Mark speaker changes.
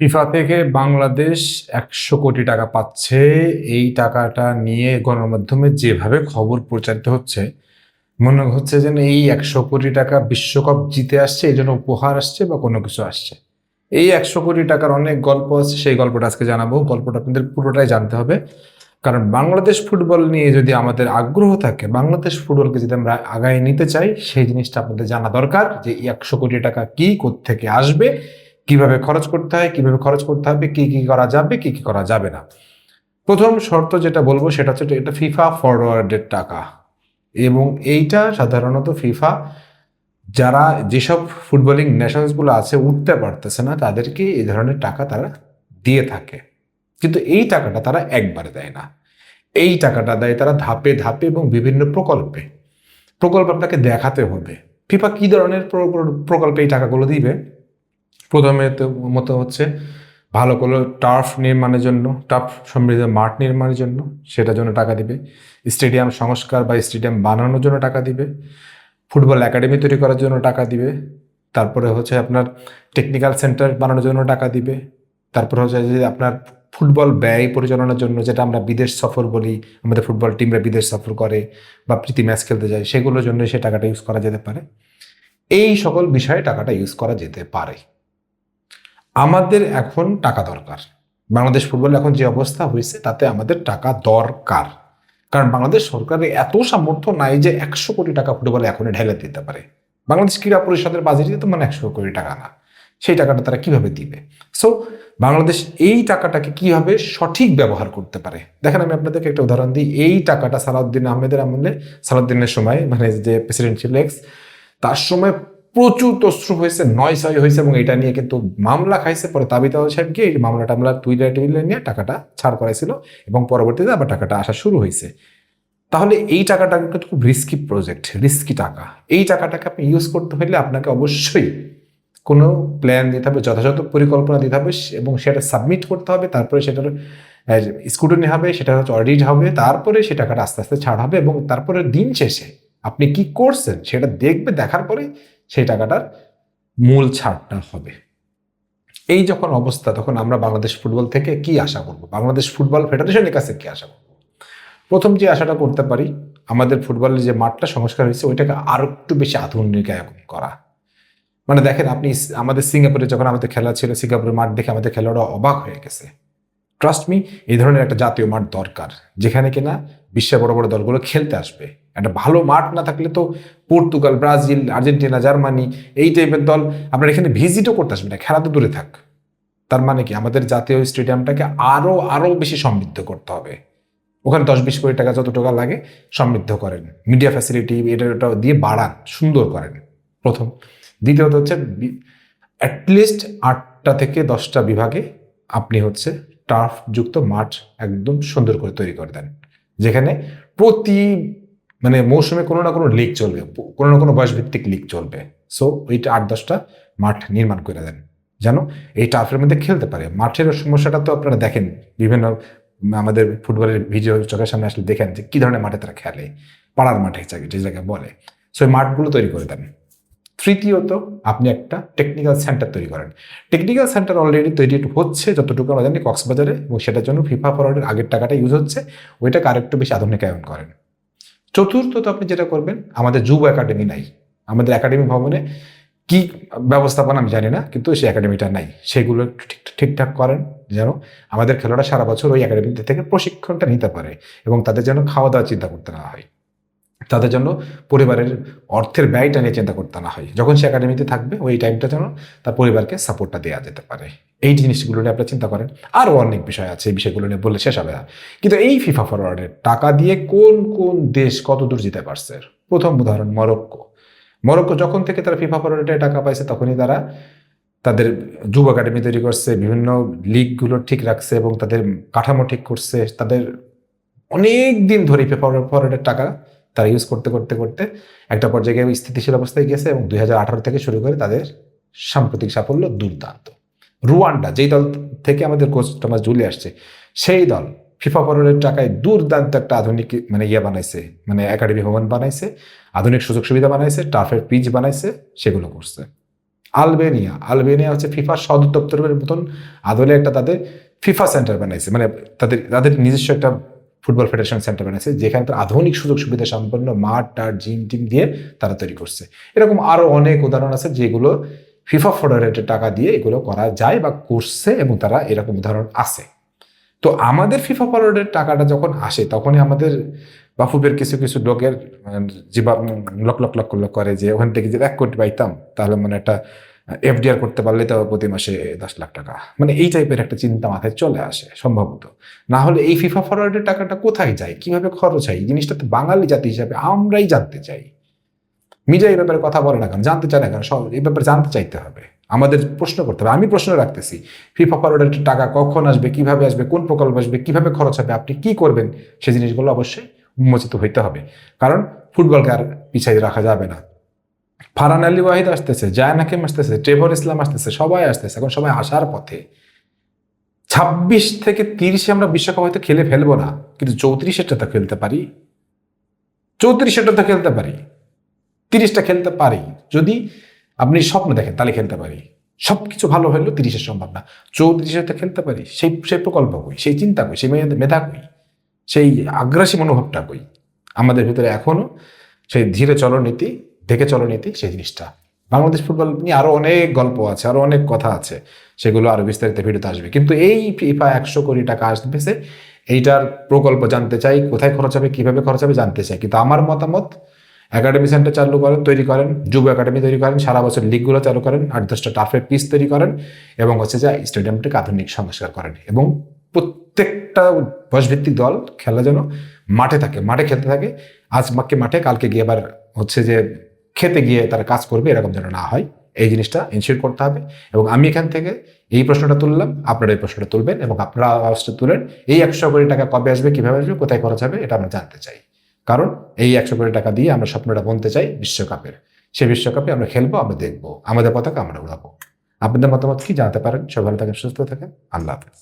Speaker 1: FIFA থেকে বাংলাদেশ 100 কোটি টাকা পাচ্ছে। এই টাকাটা নিয়ে গণমাধ্যমে যেভাবে খবর প্রচারিত হচ্ছে, মনে হচ্ছে যেন এই 100 কোটি টাকা বিশ্বকাপ জিতে আসছে, এই জন্য উপহার আসছে বা কোনো কিছু আসছে। এই 100 কোটি টাকার অনেক গল্প আছে, সেই গল্পটা আজকে জানাবো। গল্পটা আপনাদের পুরোটাই জানতে হবে, কারণ বাংলাদেশ ফুটবল নিয়ে যদি আমাদের আগ্রহ থাকে, বাংলাদেশ ফুটবলকে যদি আমরা আগায় নিতে চাই, সেই জিনিসটা আপনাদের জানা দরকার যে এই 100 কোটি টাকা কি, কোত্থেকে আসবে, কিভাবে খরচ করতে হয়, কিভাবে খরচ করতে হবে, কি কি করা যাবে, কি কি করা যাবে না। প্রথম শর্ত যেটা বলবো সেটা হচ্ছে এটা ফিফা ফরওয়ার্ডের টাকা, এবং এইটা সাধারণত ফিফা যারা যেসব ফুটবলিং নেশনসগুলো আছে উঠতে পারতেছে না, তাদেরকে এই ধরনের টাকা তারা দিয়ে থাকে। কিন্তু এই টাকাটা তারা একবারে দেয় না, এই টাকাটা দেয় তারা ধাপে ধাপে এবং বিভিন্ন প্রকল্পে। প্রকল্প আপনাকে দেখাতে হবে ফিফা কি ধরনের প্রকল্পে এই টাকাগুলো দিবে। প্রথমে তো মতো হচ্ছে ভালো করে টার্ফ নির্মাণের জন্য, টার্ফ সমৃদ্ধ মাঠ নির্মাণের জন্য সেটার জন্য টাকা দিবে। স্টেডিয়াম সংস্কার বা স্টেডিয়াম বানানোর জন্য টাকা দিবে। ফুটবল একাডেমি তৈরি করার জন্য টাকা দিবে। তারপরে হচ্ছে আপনার টেকনিক্যাল সেন্টার বানানোর জন্য টাকা দিবে। তারপরে হচ্ছে যে আপনার ফুটবল ব্যয় পরিচালনার জন্য, যেটা আমরা বিদেশ সফর বলি, আমাদের ফুটবল টিমরা বিদেশ সফর করে বা প্রীতি ম্যাচ খেলতে যায়, সেগুলোর জন্য সে টাকাটা ইউজ করা যেতে পারে। এই সকল বিষয়ে টাকাটা ইউজ করা যেতে পারে। আমাদের এখন টাকা দরকার। বাংলাদেশ ফুটবল এখন যে অবস্থা হয়েছে, তাতে আমাদের টাকা দরকার। কারণ বাংলাদেশ সরকারের এত সামর্থ্য নাই যে 100 কোটি টাকা ফুটবলে এখনই ঢেলে দিতে পারে। বাংলাদেশ ক্রীড়া পরিষদের বাজেটে তো 100 কোটি টাকা না, সেই টাকাটা তারা কিভাবে দিবে? সো বাংলাদেশ এই টাকাটাকে কিভাবে সঠিক ব্যবহার করতে পারে, দেখেন আমি আপনাদেরকে একটা উদাহরণ দিই। এই টাকাটা সালাউদ্দিন আহমেদের আমলে, সালাউদ্দিনের সময়, মানে যে প্রেসিডেন্ট ছিল এক্স, তার সময় প্রচুর তসরুপ হয়েছে, 9-6 হয়েছে, এবং এটা নিয়ে কিন্তু মামলা খাইছে। পরে তাবিতাও সাহেবকে এই মামলা টামলা টুইলে নিয়ে টাকাটা ছাড় করাইছিল, এবং পরবর্তীতে আবার টাকাটা আসা শুরু হয়েছে। তাহলে এই টাকাটা কিন্তু খুব রিস্কি প্রজেক্ট, রিস্কি টাকা। এই টাকাটাকে আপনি ইউজ করতে হলে আপনাকে অবশ্যই কোনো প্ল্যান দিতে হবে, যথাযথ পরিকল্পনা দিতে হবে, এবং সেটা সাবমিট করতে হবে। তারপরে সেটার স্ক্রুটিনি হবে, সেটা হচ্ছে অডিট হবে, তারপরে সে টাকাটা আস্তে আস্তে ছাড় হবে, এবং তারপরে দিন শেষে আপনি কি করছেন সেটা দেখবে, দেখার পরে সেই টাকাটার মূল ছাড়টা হবে। এই যখন অবস্থা, তখন আমরা বাংলাদেশ ফুটবল থেকে কি আশা করব, বাংলাদেশ ফুটবল ফেডারেশনের কাছে কি আশা করব? প্রথম যে আশাটা করতে পারি, আমাদের ফুটবলের যে মাঠটা সংস্কার হয়েছে ওইটাকে আরো একটু বেশি আধুনিকায়ন করা। মানে দেখেন আপনি, আমাদের সিঙ্গাপুরে যখন আমাদের খেলা ছিল, সিঙ্গাপুরের মাঠ দেখে আমাদের খেলোয়াড়রা অবাক হয়ে গেছে। ট্রাস্ট মি, এই ধরনের একটা জাতীয় মাঠ দরকার, যেখানে কিনা বিশ্বের বড় বড় দলগুলো খেলতে আসবে। একটা ভালো মাঠ না থাকলে তো পর্তুগাল, ব্রাজিল, আর্জেন্টিনা, জার্মানি, এই টাইপের দল আপনার এখানে ভিজিটও করতে আসবে না, খেলা তো দূরে থাক। তার মানে কি, আমাদের জাতীয় স্টেডিয়ামটাকে আরো আরো বেশি সমৃদ্ধ করতে হবে। ওখানে 10-20 কোটি টাকা যত টাকা লাগে সমৃদ্ধ করেন, মিডিয়া ফ্যাসিলিটি এটা ওটা দিয়ে বাড়ান, সুন্দর করেন প্রথম। দ্বিতীয়ত হচ্ছে অ্যাটলিস্ট 8টা থেকে 10টা বিভাগে আপনি হচ্ছে টার্ফ যুক্ত মাঠ একদম সুন্দর করে তৈরি করে দেন, যেখানে প্রতি মানে মৌসুমে কোনো না কোনো লিগ চলবে, কোনো না কোনো বয়সভিত্তিক লিগ চলবে। সো ওইটা 8-10টা মাঠ নির্মাণ করে দেন, যেন এই টার্ফের মধ্যে খেলতে পারে। মাঠের সমস্যাটা তো আপনারা দেখেন, বিভিন্ন আমাদের ফুটবলের ভিডিও চোখের সামনে আসলে দেখেন যে কি ধরনের মাঠে তারা খেলে, পাড়ার মাঠে যে জায়গায় বলে। সো এই মাঠগুলো তৈরি করে দেন। তৃতীয়ত, আপনি একটা টেকনিক্যাল সেন্টার তৈরি করেন। টেকনিক্যাল সেন্টার অলরেডি তৈরি হচ্ছে যতটুকু আমরা জানি কক্সবাজারে, এবং সেটার জন্য ফিফা ফরওয়ার্ডের আগের টাকাটা ইউজ হচ্ছে, ওইটাকে আরেকটু বেশি আধুনিকায়ন করেন। চতুর্থত, আপনি যেটা করবেন, আমাদের যুব একাডেমি নাই, আমাদের একাডেমি ভবনে কি ব্যবস্থাপনা আমি জানি না, কিন্তু সেই একাডেমিটা নাই, সেগুলো একটু ঠিকঠাক করেন, যেন আমাদের খেলোয়াড়রা সারা বছর ওই একাডেমিতে থেকে প্রশিক্ষণটা নিতে পারে, এবং তাদের যেন খাওয়া দাওয়া চিন্তা করতে না হয়, তাদের জন্য পরিবারের অর্থের ব্যয়টা নিয়ে চিন্তা করতে না হয়। যখন সে একাডেমিতে থাকবে ওই টাইমটা যেন তার পরিবারকে সাপোর্টটা দেওয়া যেতে পারে। এই জিনিসগুলো নিয়ে আপনি চিন্তা করেন। আরও অনেক বিষয় আছে, এই বিষয়গুলো নিয়ে বললে শেষ হবে না। কিন্তু এই ফিফা ফরওয়ার্ডের টাকা দিয়ে কোন কোন দেশ কত দূর যেতে পারছে? প্রথম উদাহরণ মরক্কো। মরক্কো যখন থেকে তারা ফিফা ফরওয়ার্ডে টাকা পাইছে, তখনই তারা তাদের যুব একাডেমি তৈরি করছে, বিভিন্ন লিগগুলো ঠিক রাখছে, এবং তাদের কাঠামো ঠিক করছে। তাদের অনেক দিন ধরে ফিফা ফরওয়ার্ডের টাকা তারা ইউজ করতে করতে করতে একটা পর্যায়ে স্থিতিশীল অবস্থায় গেছে, এবং 2018 থেকে শুরু করে তাদের সাম্প্রতিক সাফল্য দুর্দান্ত। রুয়ান্ডা, যেই দল থেকে আমাদের কোচ টমাস জুলি আসছে, সেই দল ফিফা ফরওয়ার্ডের টাকায় দুর্দান্ত একটা আধুনিক মানে বানাইছে, মানে একাডেমি ভবন বানাইছে, আধুনিক সুযোগ সুবিধা বানাইছে, টার্ফের পিচ বানাইছে, সেগুলো করছে। আলবেনিয়া হচ্ছে ফিফা সদর দপ্তরের মতন আদলে একটা তাদের ফিফা সেন্টার বানাইছে, মানে তাদের নিজস্ব একটা ফুটবল ফেডারেশন সেন্টার বানাইছে, যেখানে তার আধুনিক সুযোগ সুবিধা সম্পন্ন মাঠ টাট জিম টিম দিয়ে তারা তৈরি করছে। এরকম আরো অনেক উদাহরণ আছে যেগুলো ফিফা ফেডারেটের টাকা দিয়ে এগুলো করা যায় বা করছে, এবং তারা এরকম উদাহরণ আছে। তো আমাদের ফিফা ফরওয়ার্ডের টাকাটা যখন আসে তখনই আমাদের বাফুফের কিছু কিছু লোকের জীবা লক লক লক লক করে যে ওখান থেকে যে 1 কোটি পাইতাম তাহলে মানে একটা এফডিআর করতে পারলে তো প্রতি মাসে 10 লাখ টাকা, মানে এই টাইপের একটা চিন্তা মাথায় চলে আসে সম্ভবত। না হলে এই ফিফা ফরওয়ার্ডের টাকাটা কোথায় যায়, কিভাবে খরচ হয়, এই জিনিসটা তো বাঙালি জাতি হিসাবে আমরাই জানতে চাই। মিডিয়া এই ব্যাপারে কথা বলে না কেন, জানতে চায় না কেন? সব এই ব্যাপারে জানতে চাইতে হবে, আমাদের প্রশ্ন করতে হবে। আমি প্রশ্ন রাখতেছি, ফিফা ফরওয়ার্ডের টাকা কখন আসবে, কিভাবে আসবে, কোন প্রকল্প আসবে, কিভাবে খরচ হবে, আপনি কি করবেন, সেই জিনিসগুলো অবশ্যই উন্মোচিত হইতে হবে। কারণ ফুটবলকে আর পিছাই রাখা যাবে না। ফারহান আলী ওয়াহিদ আসতেছে, জায়ান হাকিম আসতেছে, ট্রেভর ইসলাম আসতেছে, সবাই আসতেছে, এখন সবাই আসার পথে। 26 থেকে 30 আমরা বিশ্বকাপ হয়তো খেলে ফেলবো না, কিন্তু 34টা তো খেলতে পারি, 34টা তো খেলতে পারি, 30টা খেলতে পারি। যদি আপনি স্বপ্ন দেখেন তাহলে খেলতে পারি। সবকিছু ভালো হলেও 30-এর সম্ভব না, 34-এ খেলতে পারি। সেই প্রকল্প কই, সেই চিন্তা কই, সেই মেধা কই, সেই আগ্রাসী মনোভাবটা কই? আমাদের ভিতরে এখনো সেই ধীরে চলনীতি, দেখে চলনীতি, সেই জিনিসটা। বাংলাদেশ ফুটবল নিয়ে আরো অনেক গল্প আছে, আরো অনেক কথা আছে, সেগুলো আরো বিস্তারিত ভিডিওতে আসবে। কিন্তু এই ফিফা 100 কোটি টাকা আসতেছে, এইটার প্রকল্প জানতে চাই, কোথায় খরচ হবে, কিভাবে খরচ হবে জানতে চাই। কিন্তু আমার মতামত, একাডেমি সেন্টার চালু করেন, তৈরি করেন, যুব একাডেমি তৈরি করেন, সারা বছর লিগগুলো চালু করেন, 8-10টা টার্ফের পিচ তৈরি করেন, এবং হচ্ছে যে স্টেডিয়ামটাকে আধুনিক সংস্কার করেন, এবং প্রত্যেকটা বয়সভিত্তিক দল খেলা যেন মাঠে থাকে, মাঠে খেলতে থাকে। আজ মাঠে, কালকে গিয়ে আবার হচ্ছে যে খেতে গিয়ে তারা কাজ করবে, এরকম যেন না হয়, এই জিনিসটা এনশিওর করতে হবে। এবং আমি এখান থেকে এই প্রশ্নটা তুললাম, আপনারা এই প্রশ্নটা তুলবেন, এবং আপনারা আওয়াজটা তুলেন, এই 100 কোটি টাকা কবে আসবে, কিভাবে আসবে, কোথায় খরচ হবে, এটা আমরা জানতে চাই। কারণ এই 100 কোটি টাকা দিয়ে আমরা স্বপ্নটা বলতে চাই বিশ্বকাপের। সেই বিশ্বকাপে আমরা খেলবো, আমরা দেখবো, আমাদের পতাকা আমরা উড়াবো। আপনাদের মতামত কি জানাতে পারেন। সব ভালো থাকেন, সুস্থ থাকেন, আল্লাহ হাফেজ।